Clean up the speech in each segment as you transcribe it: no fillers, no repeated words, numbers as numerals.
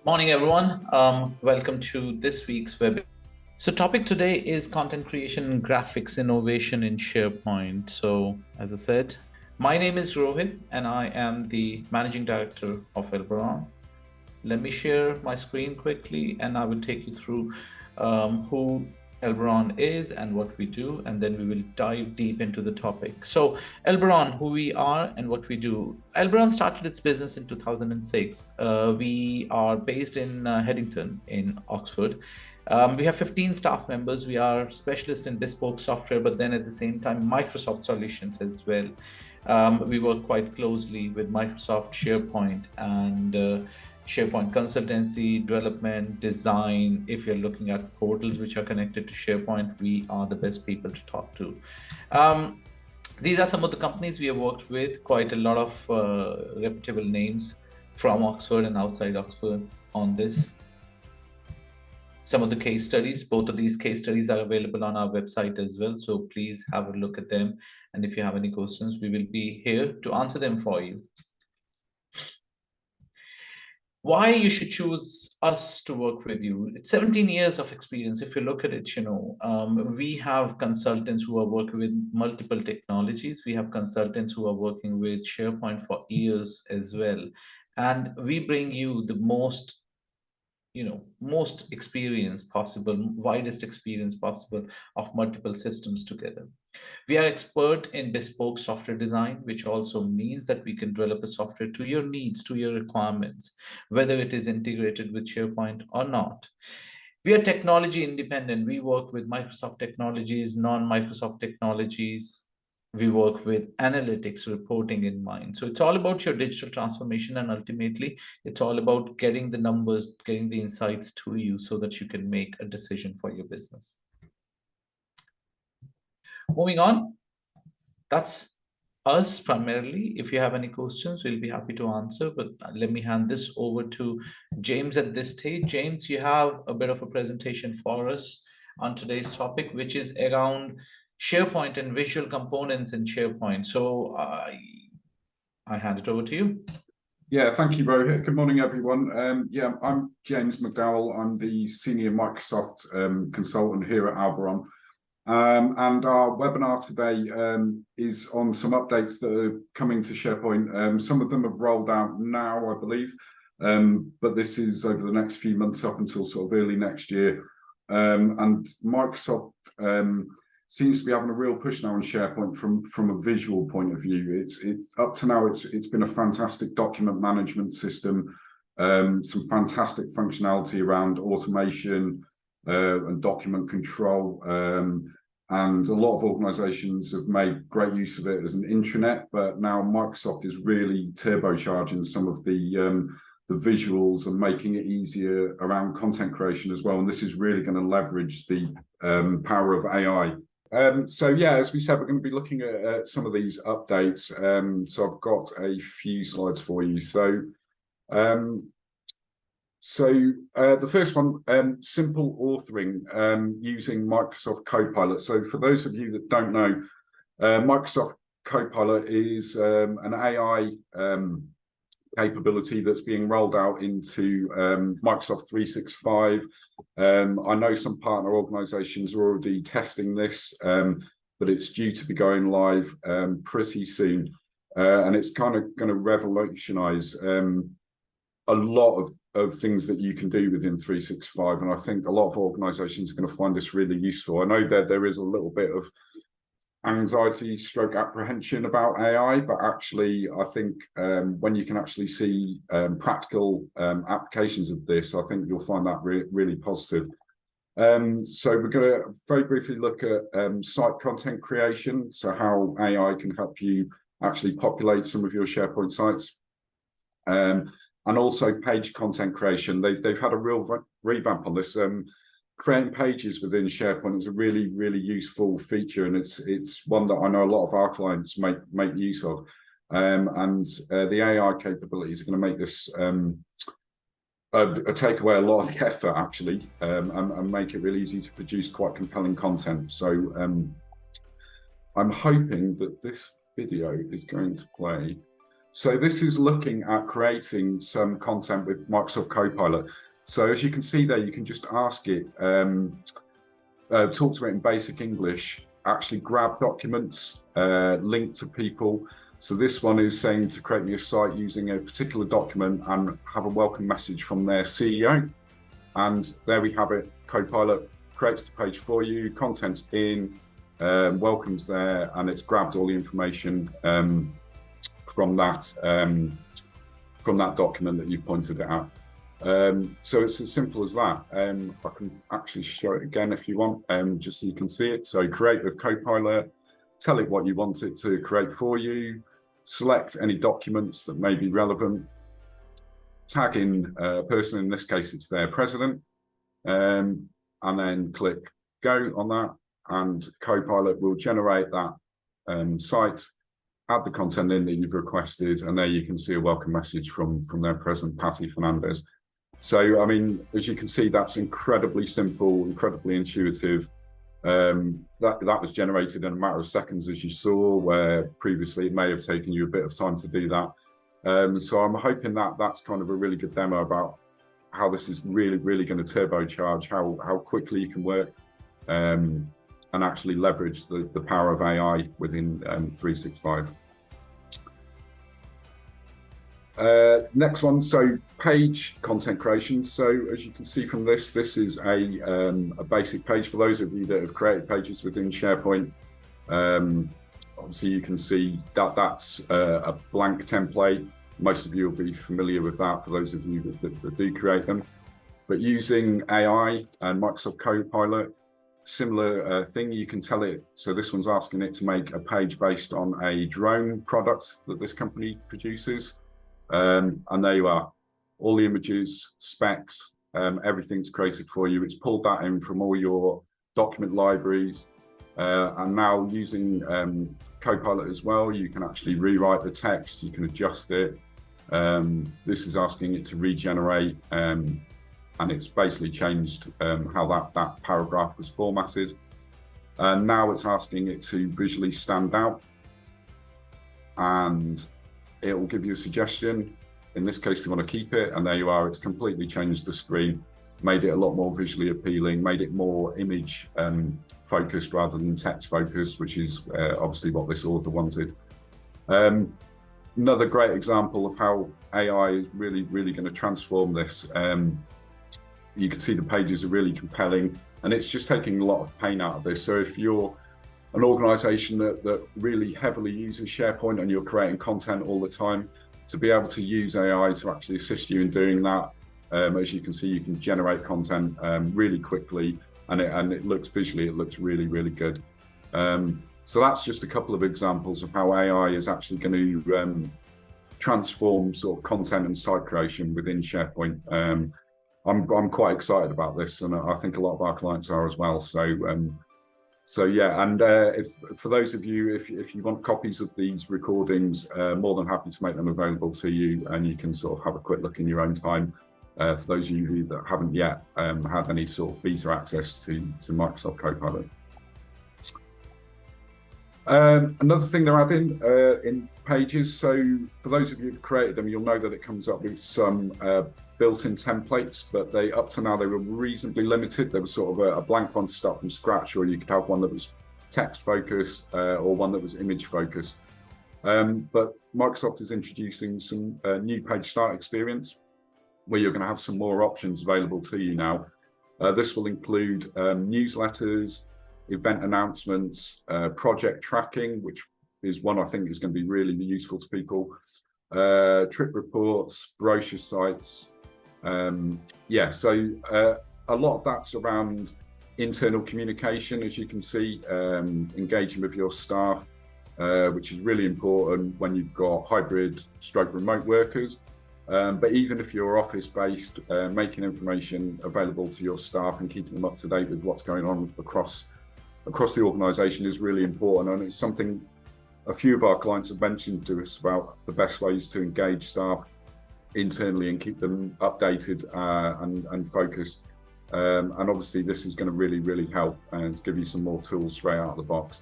Morning, everyone. Welcome to this week's webinar. So, topic today is content creation and graphics innovation in SharePoint. So, as I said, my name is Rohit, and I am the managing director of Alberon. Let me share my screen quickly, and I will take you through who Alberon is and what we do, and then we will dive deep into the topic. So, Alberon, who we are and what we do. Alberon started its business in 2006. We are based in Headington in Oxford. We have 15 staff members. We are specialists in bespoke software, but then at the same time, Microsoft solutions as well. We work quite closely with Microsoft SharePoint and SharePoint consultancy, development, design. If you're looking at portals which are connected to SharePoint, we are the best people to talk to. These are some of the companies we have worked with, quite a lot of reputable names from Oxford and outside Oxford on this. Some of the case studies, both of these case studies are available on our website as well. So please have a look at them. And if you have any questions, we will be here to answer them for you. Why you should choose us to work with you? It's 17 years of experience. If you look at it, we have consultants who are working with multiple technologies. We have consultants who are working with SharePoint for years as well. And we bring you the most experience possible, widest experience possible of multiple systems together. We are expert in bespoke software design, which also means that we can develop a software to your needs, to your requirements, whether it is integrated with SharePoint or not. We are technology independent. We work with Microsoft technologies, non-Microsoft technologies. We work with analytics reporting in mind. So it's all about your digital transformation, and ultimately it's all about getting the numbers, getting the insights to you so that you can make a decision for your business. Moving on, that's us primarily. If you have any questions, we'll be happy to answer, but let me hand this over to James at this stage. James, you have a bit of a presentation for us on today's topic, which is around SharePoint and visual components in SharePoint. So I hand it over to you. Yeah, thank you, Rohit. Good morning, everyone. I'm James McDowell. I'm the senior Microsoft consultant here at Alberon. And our webinar today is on some updates that are coming to SharePoint. Some of them have rolled out now, I believe, but this is over the next few months up until sort of early next year. And Microsoft seems to be having a real push now on SharePoint from a visual point of view. It's up to now, it's been a fantastic document management system, some fantastic functionality around automation, and document control, and a lot of organizations have made great use of it as an intranet, but now Microsoft is really turbocharging some of the visuals and making it easier around content creation as well, and this is really going to leverage the power of AI. So yeah, as we said, we're going to be looking at some of these updates. So I've got a few slides for you. So the first one, simple authoring using Microsoft Copilot. So for those of you that don't know, Microsoft Copilot is an AI capability that's being rolled out into Microsoft 365. I know some partner organizations are already testing this, but it's due to be going live pretty soon. And it's kind of going to revolutionize a lot of things that you can do within 365, and I think a lot of organizations are going to find this really useful. I know that there is a little bit of anxiety stroke apprehension about AI, but actually I think when you can actually see practical applications of this, I think you'll find that really positive. So we're going to very briefly look at site content creation, so how AI can help you actually populate some of your SharePoint sites. And also page content creation. They've had a real revamp on this. Creating pages within SharePoint is a really useful feature, and it's one that I know a lot of our clients make use of. And the AI capabilities are going to make this take away a lot of the effort actually, and make it really easy to produce quite compelling content. So I'm hoping that this video is going to play. So this is looking at creating some content with Microsoft Copilot. So as you can see there, you can just ask it, talk to it in basic English, actually grab documents, link to people. So this one is saying to create me a site using a particular document and have a welcome message from their CEO. And there we have it. Copilot creates the page for you, content's in, welcome's there, and it's grabbed all the information from that document that you've pointed it out. So it's as simple as that. I can actually show it again if you want, just so you can see it. So create with Copilot, tell it what you want it to create for you, select any documents that may be relevant, tag in a person, in this case it's their president, and then click go on that, and Copilot will generate that site, add the content in that you've requested, and there you can see a welcome message from their president, Patty Fernandez. So, I mean, as you can see, that's incredibly simple, incredibly intuitive. That was generated in a matter of seconds, as you saw, where previously it may have taken you a bit of time to do that. So I'm hoping that that's kind of a really good demo about how this is really, really going to turbocharge how quickly you can work and actually leverage the power of AI within 365. Next one, so page content creation. So as you can see from this is a basic page for those of you that have created pages within SharePoint. Obviously you can see that that's a blank template. Most of you will be familiar with that for those of you that do create them. But using AI and Microsoft Copilot, similar thing, you can tell it. So this one's asking it to make a page based on a drone product that this company produces. And there you are, all the images, specs, everything's created for you. It's pulled that in from all your document libraries. And now using Copilot as well, you can actually rewrite the text, you can adjust it. This is asking it to regenerate, and it's basically changed how that paragraph was formatted. And now it's asking it to visually stand out, and it will give you a suggestion. In this case, you want to keep it, and there you are. It's completely changed the screen, made it a lot more visually appealing, made it more image focused rather than text focused, which is obviously what this author wanted. Another great example of how AI is really, really going to transform this. You can see the pages are really compelling, and it's just taking a lot of pain out of this. So if you're an organization that really heavily uses SharePoint and you're creating content all the time, to be able to use AI to actually assist you in doing that, as you can see, you can generate content really quickly, and it looks visually, it looks really, really good. So that's just a couple of examples of how AI is actually going to transform sort of content and site creation within SharePoint. I'm quite excited about this, and I think a lot of our clients are as well. So yeah, and if for those of you, if you want copies of these recordings, more than happy to make them available to you, and you can sort of have a quick look in your own time. For those of you that haven't yet had any sort of beta access to Microsoft Copilot. Another thing they're adding in pages. So for those of you who've created them, you'll know that it comes up with some built-in templates, but up to now they were reasonably limited. There was sort of a blank one to start from scratch, or you could have one that was text focused or one that was image focused. But Microsoft is introducing some new page start experience where you're going to have some more options available to you now. This will include newsletters, event announcements, project tracking, which is one I think is going to be really useful to people, trip reports, brochure sites. Yeah, so a lot of that's around internal communication, as you can see, engaging with your staff, which is really important when you've got hybrid stroke remote workers. But even if you're office-based, making information available to your staff and keeping them up to date with what's going on across the organization is really important. And it's something a few of our clients have mentioned to us about the best ways to engage staff internally and keep them updated and focused. And obviously this is going to really, really help and give you some more tools straight out of the box.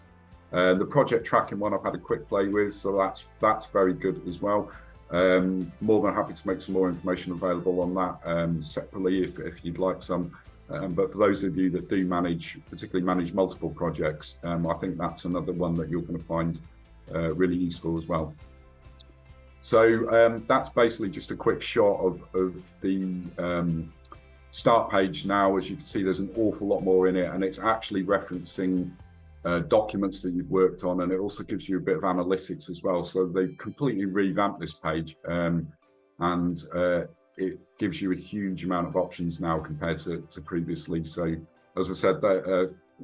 The project tracking one I've had a quick play with, so that's very good as well. More than happy to make some more information available on that separately if you'd like some. But for those of you that do particularly manage multiple projects, I think that's another one that you're going to find really useful as well. So that's basically just a quick shot of the start page now. As you can see, there's an awful lot more in it, and it's actually referencing documents that you've worked on, and it also gives you a bit of analytics as well. So they've completely revamped this page, and it gives you a huge amount of options now compared to previously. So as I said,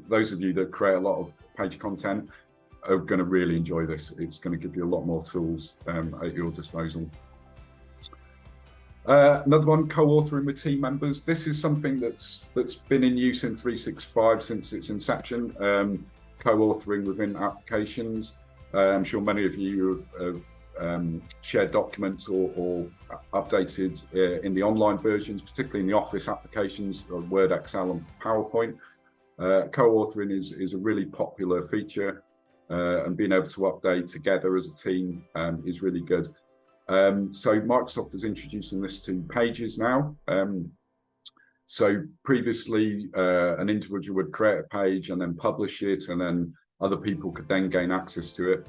those of you that create a lot of page content are going to really enjoy this. It's going to give you a lot more tools at your disposal. Another one, co-authoring with team members. This is something that's been in use in 365 since its inception. Co-authoring within applications. I'm sure many of you have shared documents or updated in the online versions, particularly in the Office applications of Word, Excel, and PowerPoint. Co-authoring is a really popular feature, and being able to update together as a team is really good. So Microsoft is introducing this to Pages now. So previously, an individual would create a page and then publish it, and then other people could then gain access to it.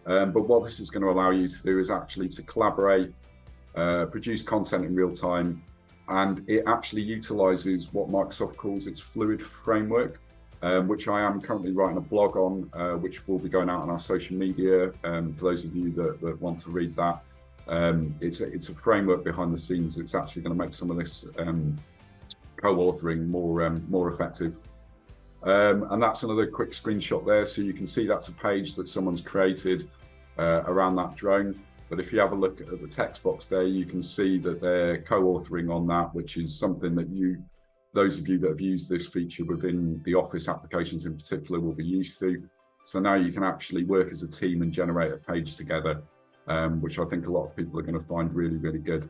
But what this is going to allow you to do is actually to collaborate, produce content in real time, and it actually utilizes what Microsoft calls its fluid framework, which I am currently writing a blog on, which will be going out on our social media for those of you that want to read that. It's a framework behind the scenes that's actually going to make some of this co-authoring more effective. And that's another quick screenshot there, so you can see that's a page that someone's created around that drone. But if you have a look at the text box there, you can see that they're co-authoring on that, which is something that those of you that have used this feature within the Office applications in particular will be used to. So now you can actually work as a team and generate a page together, which I think a lot of people are going to find really, really good.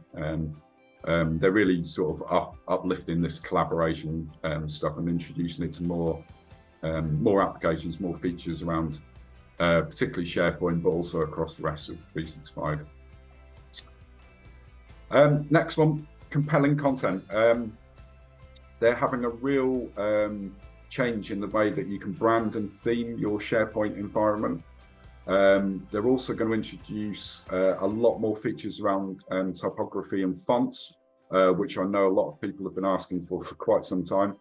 They're really sort of uplifting this collaboration stuff and introducing it to more applications, more features around particularly SharePoint, but also across the rest of 365. Next one, compelling content. They're having a real change in the way that you can brand and theme your SharePoint environment. They're also going to introduce a lot more features around typography and fonts, which I know a lot of people have been asking for quite some time.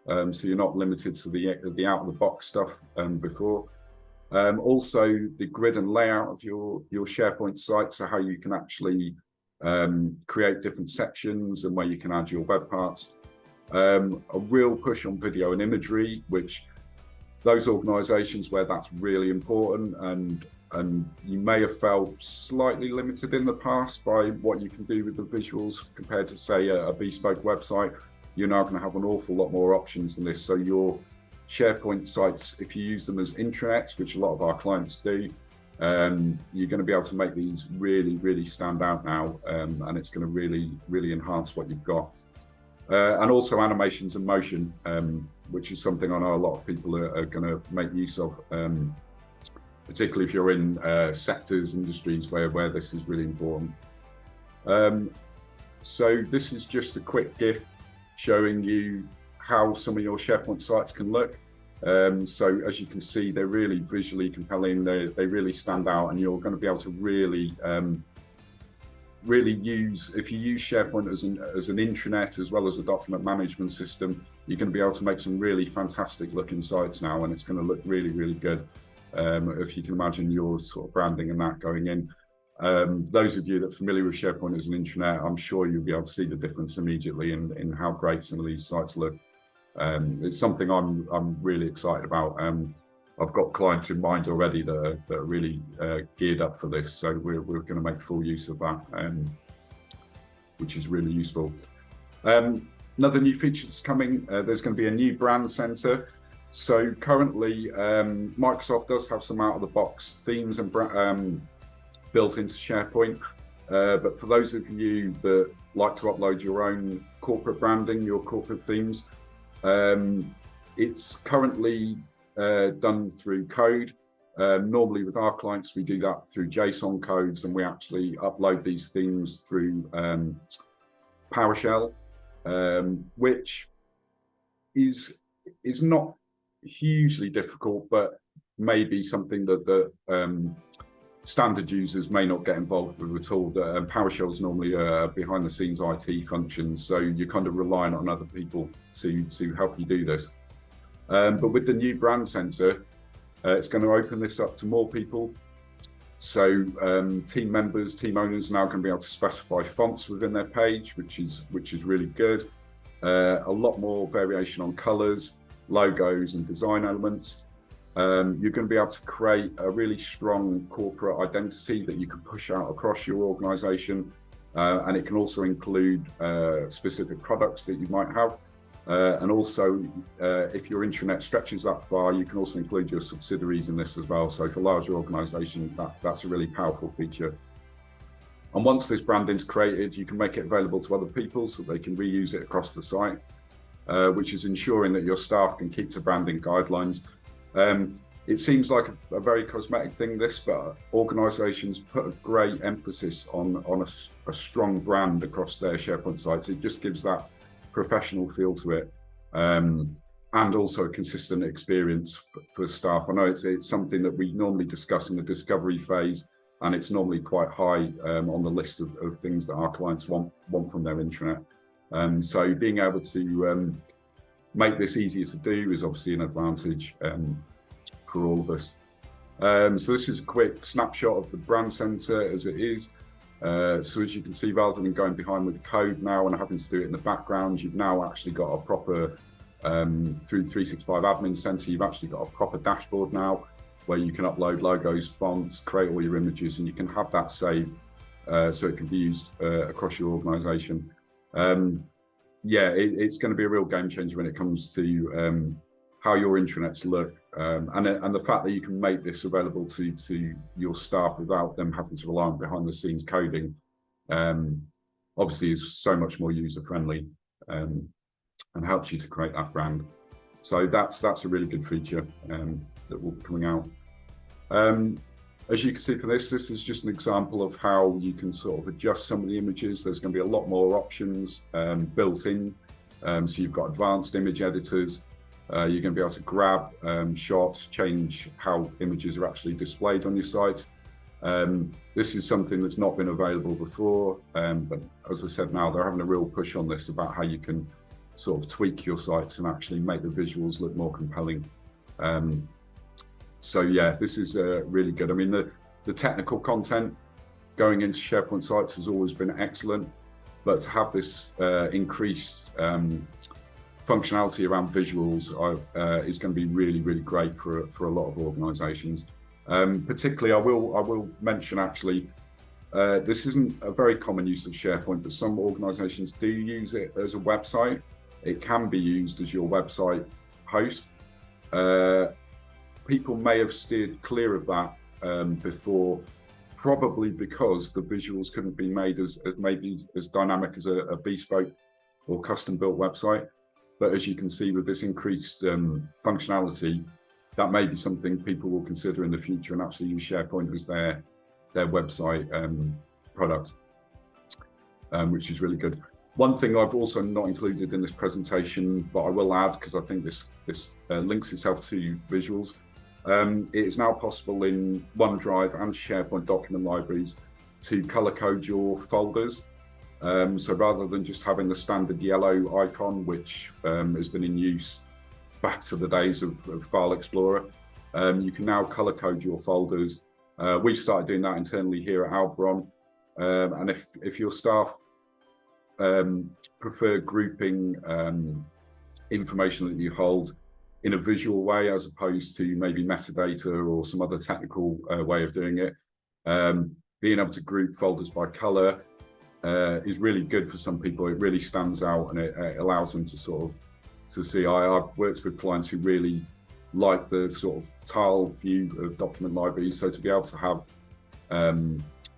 So you're not limited to the out-of-the-box stuff before. Also, the grid and layout of your SharePoint site, so how you can actually create different sections and where you can add your web parts. A real push on video and imagery, which those organizations where that's really important, and you may have felt slightly limited in the past by what you can do with the visuals compared to, say, a bespoke website. You're now going to have an awful lot more options than this. So your SharePoint sites, if you use them as intranets, which a lot of our clients do, you're going to be able to make these really, really stand out now, and it's going to really, really enhance what you've got. And also animations and motion, which is something I know a lot of people are going to make use of, particularly if you're in sectors, industries where this is really important. So this is just a quick GIF showing you how some of your SharePoint sites can look. So as you can see, they're really visually compelling. They really stand out, and you're going to be able to really use, if you use SharePoint as an intranet as well as a document management system, you're going to be able to make some really fantastic looking sites now, and it's going to look really, really good. If you can imagine your sort of branding and that going in. Those of you that are familiar with SharePoint as an intranet, I'm sure you'll be able to see the difference immediately in how great some of these sites look. It's something I'm really excited about. I've got clients in mind already that are really geared up for this, so we're going to make full use of that, which is really useful. Another new feature that's coming, there's going to be a new brand center. So currently, Microsoft does have some out-of-the-box themes and built into SharePoint, but for those of you that like to upload your own corporate branding, your corporate themes, it's currently done through code. Normally with our clients, we do that through JSON codes, and we actually upload these themes through PowerShell, which is not hugely difficult, but maybe something that the standard users may not get involved with at all. PowerShell is normally behind the scenes IT functions, so you're kind of relying on other people to help you do this. But with the new brand center, it's going to open this up to more people. So team members, team owners are now going to be able to specify fonts within their page, which is really good. A lot more variation on colors, logos, and design elements. You're going to be able to create a really strong corporate identity that you can push out across your organization. And it can also include specific products that you might have. And also, if your intranet stretches that far, you can also include your subsidiaries in this as well. So for larger organizations, that's a really powerful feature. And once this branding's created, you can make it available to other people so they can reuse it across the site, which is ensuring that your staff can keep to branding guidelines. It seems like a very cosmetic thing, this, but organizations put a great emphasis on a strong brand across their SharePoint sites. It just gives that professional feel to it, and also a consistent experience for staff. I know it's something that we normally discuss in the discovery phase, and it's normally quite high on the list of things that our clients want from their intranet. So being able to make this easier to do is obviously an advantage for all of us. So this is a quick snapshot of the brand center as it is. So as you can see, rather than going behind with code now and having to do it in the background, you've now actually got a proper, through 365 Admin Center, you've actually got a proper dashboard now where you can upload logos, fonts, create all your images, and you can have that saved so it can be used across your organization. Yeah, it's going to be a real game changer when it comes to how your intranets look, and the fact that you can make this available to your staff without them having to rely on behind the scenes coding, obviously is so much more user friendly and helps you to create that brand. So that's a really good feature that will be coming out. As you can see for this is just an example of how you can sort of adjust some of the images. There's going to be a lot more options built in. So you've got advanced image editors. You're going to be able to grab shots, change how images are actually displayed on your site. This is something that's not been available before, but as I said, now they're having a real push on this about how you can sort of tweak your sites and actually make the visuals look more compelling. So yeah, this is really good. I mean, the technical content going into SharePoint sites has always been excellent, but to have this increased functionality around visuals is going to be really, really great for a lot of organizations. Particularly, I will mention actually, this isn't a very common use of SharePoint, but some organizations do use it as a website. It can be used as your website host. People may have steered clear of that before, probably because the visuals couldn't be made as maybe as dynamic as a bespoke or custom built website. But as you can see with this increased functionality, that may be something people will consider in the future and actually use SharePoint as their website product, which is really good. One thing I've also not included in this presentation, but I will add because I think this links itself to visuals. It is now possible in OneDrive and SharePoint document libraries to color code your folders. So rather than just having the standard yellow icon, which has been in use back to the days of File Explorer, you can now color code your folders. We've started doing that internally here at Alberon. And if your staff prefer grouping information that you hold in a visual way as opposed to maybe metadata or some other technical way of doing it, being able to group folders by color is really good for some people. It really stands out and it allows them to sort of to see. I've worked with clients who really like the sort of tile view of document libraries, so to be able to have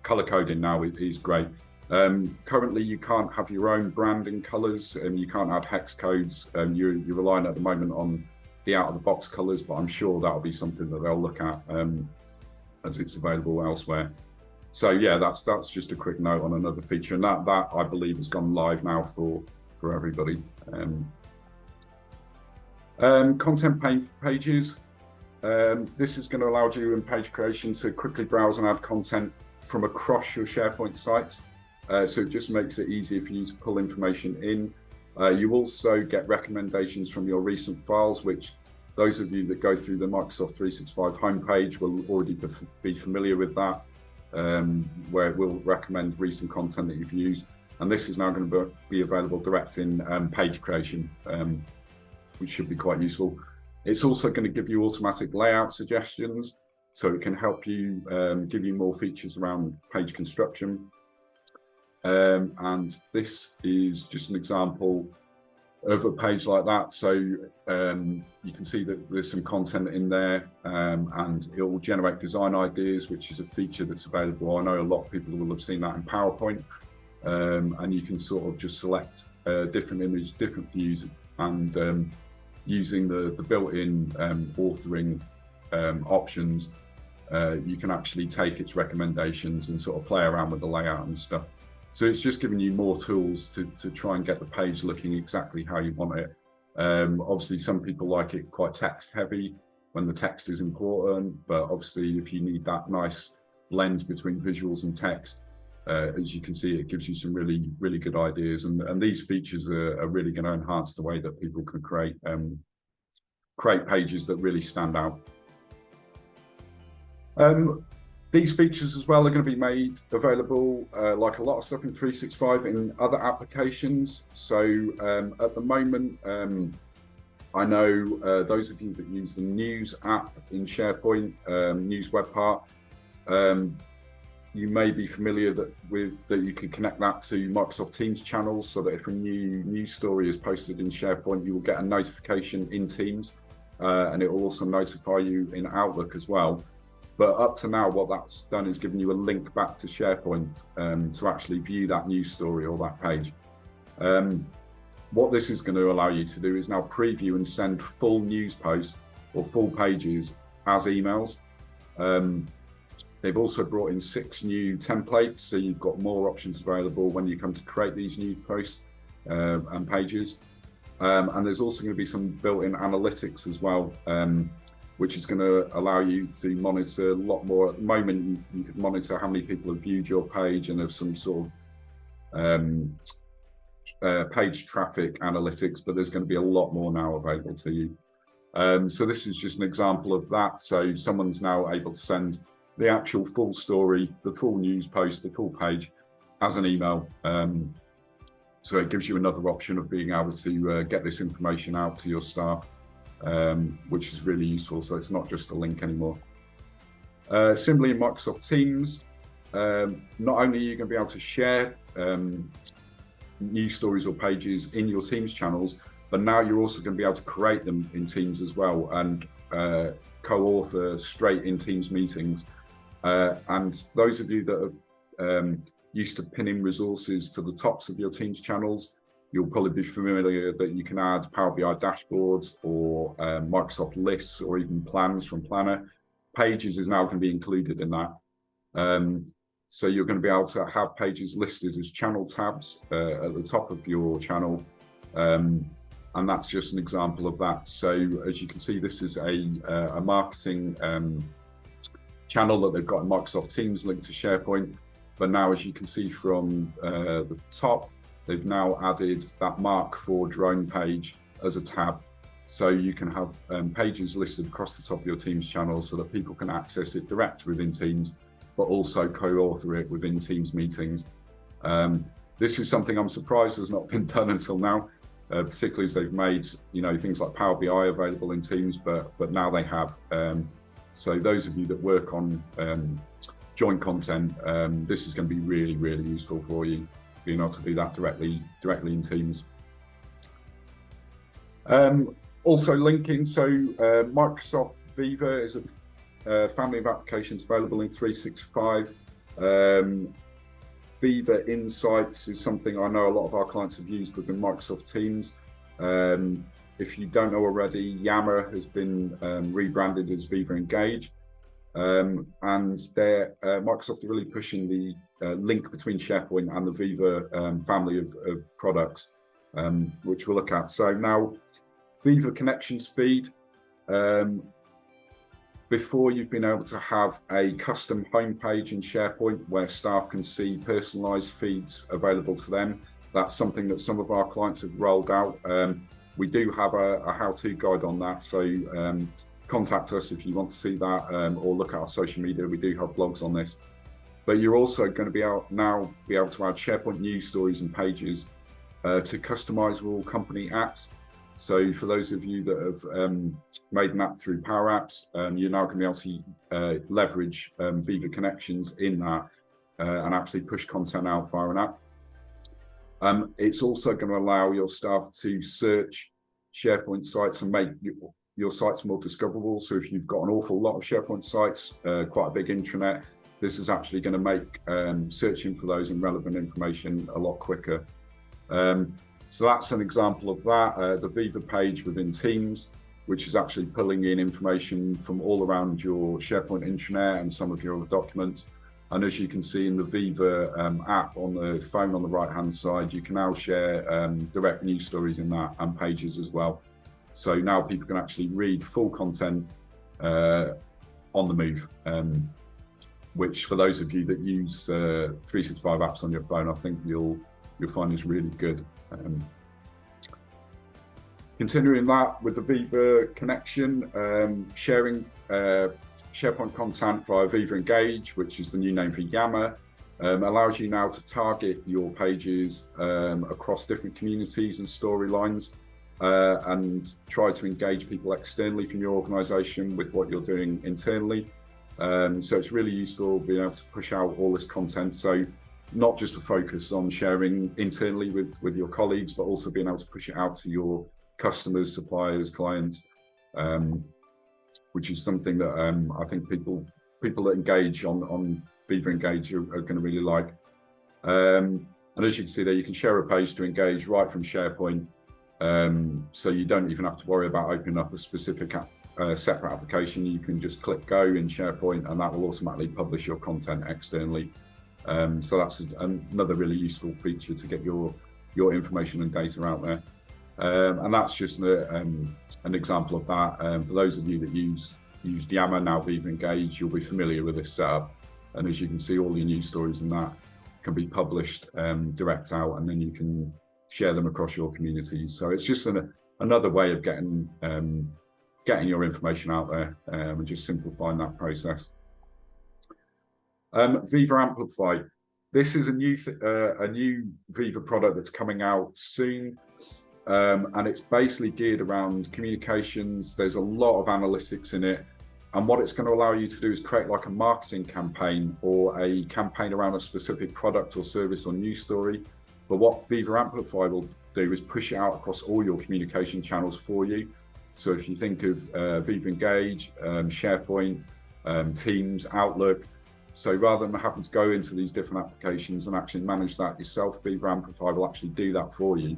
color coding now is great. Currently, you can't have your own branding colors and you can't add hex codes. You're relying at the moment on the out-of-the-box colors, but I'm sure that'll be something that they'll look at as it's available elsewhere. So yeah, that's just a quick note on another feature, and that I believe has gone live now for everybody. Content pages. This is going to allow you in page creation to quickly browse and add content from across your SharePoint sites. So it just makes it easier for you to pull information in. You also get recommendations from your recent files, which those of you that go through the Microsoft 365 homepage will already be familiar with that, where it will recommend recent content that you've used. And this is now going to be available direct in page creation, which should be quite useful. It's also going to give you automatic layout suggestions, so it can help you give you more features around page construction. And this is just an example of a page like that. So you can see that there's some content in there, and it will generate design ideas, which is a feature that's available. I know a lot of people will have seen that in PowerPoint, and you can sort of just select different images, different views, and using the built-in authoring options, you can actually take its recommendations and sort of play around with the layout and stuff. So it's just giving you more tools to try and get the page looking exactly how you want it. Obviously, some people like it quite text heavy when the text is important, but obviously if you need that nice blend between visuals and text, as you can see, it gives you some really, really good ideas. And these features are really going to enhance the way that people can create pages that really stand out. These features as well are going to be made available, like a lot of stuff in 365, in other applications. So at the moment, I know those of you that use the News app in SharePoint, News web part, you may be familiar that you can connect that to Microsoft Teams channels, so that if a new news story is posted in SharePoint, you will get a notification in Teams, and it will also notify you in Outlook as well. But up to now, what that's done is given you a link back to SharePoint to actually view that news story or that page. What this is going to allow you to do is now preview and send full news posts or full pages as emails. They've also brought in 6 new templates, so you've got more options available when you come to create these new posts and pages. And there's also going to be some built-in analytics as well, which is going to allow you to monitor a lot more. At the moment, you can monitor how many people have viewed your page, and there's some sort of page traffic analytics, but there's going to be a lot more now available to you. So this is just an example of that. So someone's now able to send the actual full story, the full news post, the full page as an email. So it gives you another option of being able to get this information out to your staff, which is really useful. So it's not just a link anymore. Similarly, in Microsoft Teams, not only are you going to be able to share news stories or pages in your Teams channels, but now you're also going to be able to create them in Teams as well, and co-author straight in Teams meetings. And those of you that have used to pinning resources to the tops of your Teams channels, you'll probably be familiar that you can add Power BI dashboards or Microsoft lists, or even plans from Planner. Pages is now going to be included in that. So you're going to be able to have pages listed as channel tabs at the top of your channel. And that's just an example of that. So as you can see, this is a marketing channel that they've got in Microsoft Teams linked to SharePoint. But now, as you can see from the top, they've now added that Mark IV drone page as a tab. So you can have pages listed across the top of your Teams channel so that people can access it direct within Teams, but also co-author it within Teams meetings. This is something I'm surprised has not been done until now, particularly as they've made things like Power BI available in Teams, but now they have. So those of you that work on joint content, this is going to be really, really useful for you, being able to do that directly in Teams. Also linking, so Microsoft Viva is a family of applications available in 365. Viva Insights is something I know a lot of our clients have used within Microsoft Teams. if you don't know already, Yammer has been rebranded as Viva Engage. And Microsoft are really pushing the link between SharePoint and the Viva family of products, which we'll look at. So now, Viva Connections feed. Before, you've been able to have a custom homepage in SharePoint where staff can see personalized feeds available to them. That's something that some of our clients have rolled out. We do have a how-to guide on that, so contact us if you want to see that, or look at our social media. We do have blogs on this. But you're also going to be able to add SharePoint news stories and pages to customizable company apps. So for those of you that have made an app through Power Apps, you're now going to be able to leverage Viva Connections in that and actually push content out via an app. It's also going to allow your staff to search SharePoint sites and make your sites more discoverable. So if you've got an awful lot of SharePoint sites, quite a big intranet, this is actually going to make searching for those and relevant information a lot quicker. So that's an example of that. The Viva page within Teams, which is actually pulling in information from all around your SharePoint intranet and some of your other documents. And as you can see in the Viva app on the phone on the right-hand side, you can now share direct news stories in that and pages as well. So now people can actually read full content on the move, which for those of you that use 365 apps on your phone, I think you'll find is really good. Continuing that with the Viva connection, sharing SharePoint content via Viva Engage, which is the new name for Yammer, allows you now to target your pages across different communities and storylines, and try to engage people externally from your organization with what you're doing internally. So it's really useful being able to push out all this content. So not just to focus on sharing internally with your colleagues, but also being able to push it out to your customers, suppliers, clients, which is something that I think people that engage on Viva Engage are going to really like. And as you can see there, you can share a page to engage right from SharePoint, so you don't even have to worry about opening up a specific separate application. You can just click go in SharePoint and that will automatically publish your content externally. So that's another really useful feature to get your information and data out there. And that's just an example of that. For those of you that use Yammer, now Viva Engage, you'll be familiar with this setup. And as you can see, all your news stories and that can be published direct out, and then you can share them across your communities. So it's just another way of getting your information out there, and just simplifying that process. Viva Amplify. This is a new Viva product that's coming out soon, and it's basically geared around communications. There's a lot of analytics in it, and what it's going to allow you to do is create like a marketing campaign or a campaign around a specific product or service or news story. But what Viva Amplify will do is push it out across all your communication channels for you. So if you think of Viva Engage, SharePoint, Teams, Outlook, so rather than having to go into these different applications and actually manage that yourself, Viva Amplify will actually do that for you.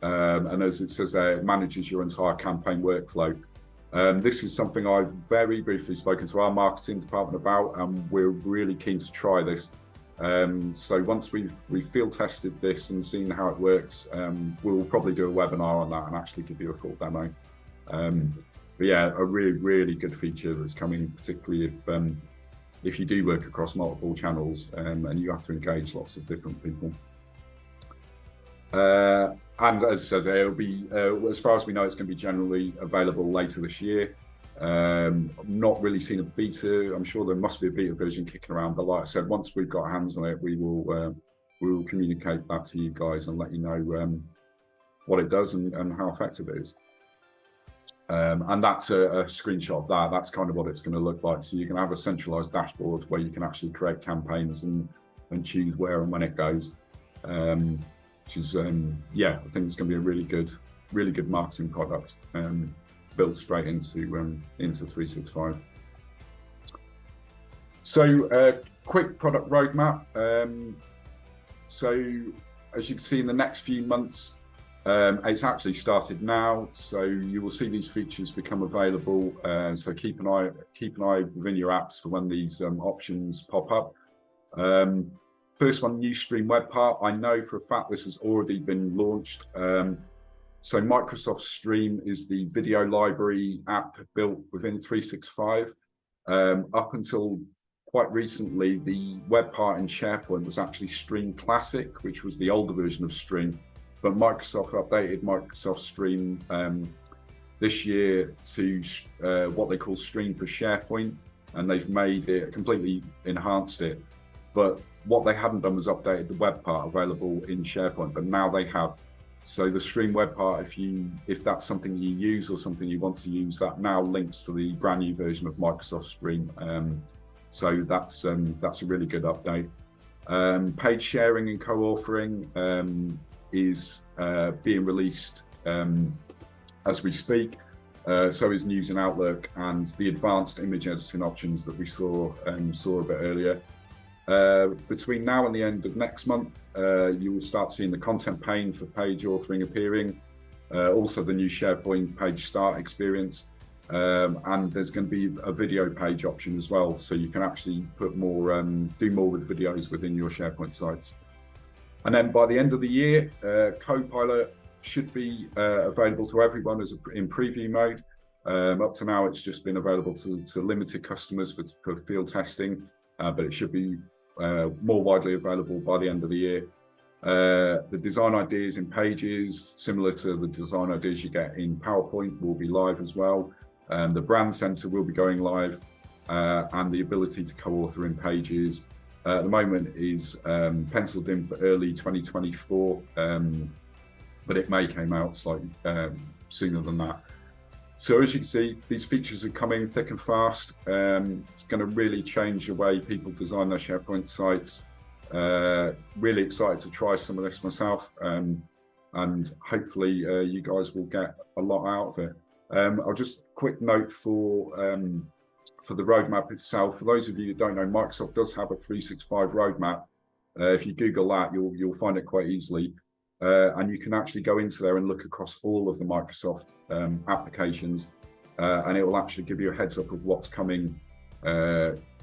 And as it says there, it manages your entire campaign workflow. This is something I've very briefly spoken to our marketing department about, and we're really keen to try this. So once we've field tested this and seen how it works, we'll probably do a webinar on that and actually give you a full demo. But yeah, a really good feature that's coming, particularly if you do work across multiple channels, and you have to engage lots of different people. And as I said, it'll be, as far as we know, it's going to be generally available later this year. Not really seen a beta. I'm sure there must be a beta version kicking around, but like I said, once we've got our hands on it, we will communicate that to you guys and let you know what it does and how effective it is. And that's a screenshot of that. That's kind of what it's going to look like. So you can have a centralized dashboard where you can actually create campaigns and choose where and when it goes. Which is, yeah, I think it's going to be a really good marketing product, built straight into 365. So quick product roadmap. So as you can see in the next few months, It's actually started now, so you will see these features become available. So keep an eye within your apps for when these options pop up. First one, new stream web part. I know for a fact this has already been launched. So Microsoft Stream is the video library app built within 365. Up until quite recently, the web part in SharePoint was actually Stream Classic, which was the older version of Stream. But Microsoft updated Microsoft Stream this year to what they call Stream for SharePoint, and they've made it, completely enhanced it. But what they hadn't done was updated the web part available in SharePoint, but now they have. So the Stream web part, if that's something you use or something you want to use, that now links to the brand new version of Microsoft Stream. So that's a really good update. Page sharing and co-authoring is being released as we speak. So is News and Outlook and the advanced image editing options that we saw a bit earlier. Between now and the end of next month, you will start seeing the content pane for page authoring appearing, also the new SharePoint page start experience, and there's going to be a video page option as well, so you can actually put more, do more with videos within your SharePoint sites. And then by the end of the year, Copilot should be available to everyone in preview mode. Up to now, it's just been available to limited customers for field testing, but it should be more widely available by the end of the year. The design ideas in Pages, similar to the design ideas you get in PowerPoint, will be live as well. The Brand Center will be going live, and the ability to co-author in Pages at the moment is penciled in for early 2024, but it may come out slightly sooner than that. So as you can see, these features are coming thick and fast. It's going to really change the way people design their SharePoint sites. Really excited to try some of this myself, and hopefully you guys will get a lot out of it. I'll just quick note for the roadmap itself. For those of you who don't know, Microsoft does have a 365 roadmap. If you Google that, you'll find it quite easily. And you can actually go into there and look across all of the Microsoft applications, and it will actually give you a heads up of what's coming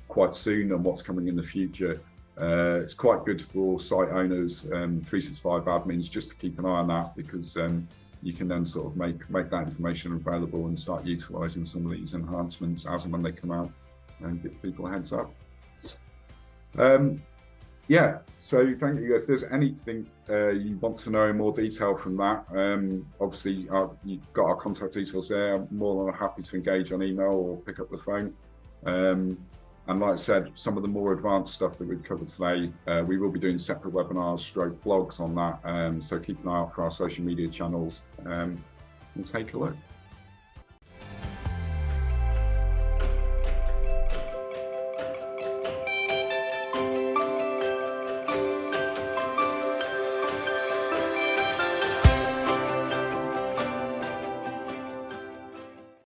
quite soon and what's coming in the future. It's quite good for site owners, 365 admins, just to keep an eye on that, because you can then sort of make that information available and start utilizing some of these enhancements as and when they come out, and give people a heads up. Yeah, so thank you. If there's anything you want to know in more detail from that, obviously you've got our contact details there. I'm more than happy to engage on email or pick up the phone. And like I said, some of the more advanced stuff that we've covered today, we will be doing separate webinars, stroke blogs on that. So keep an eye out for our social media channels and take a look.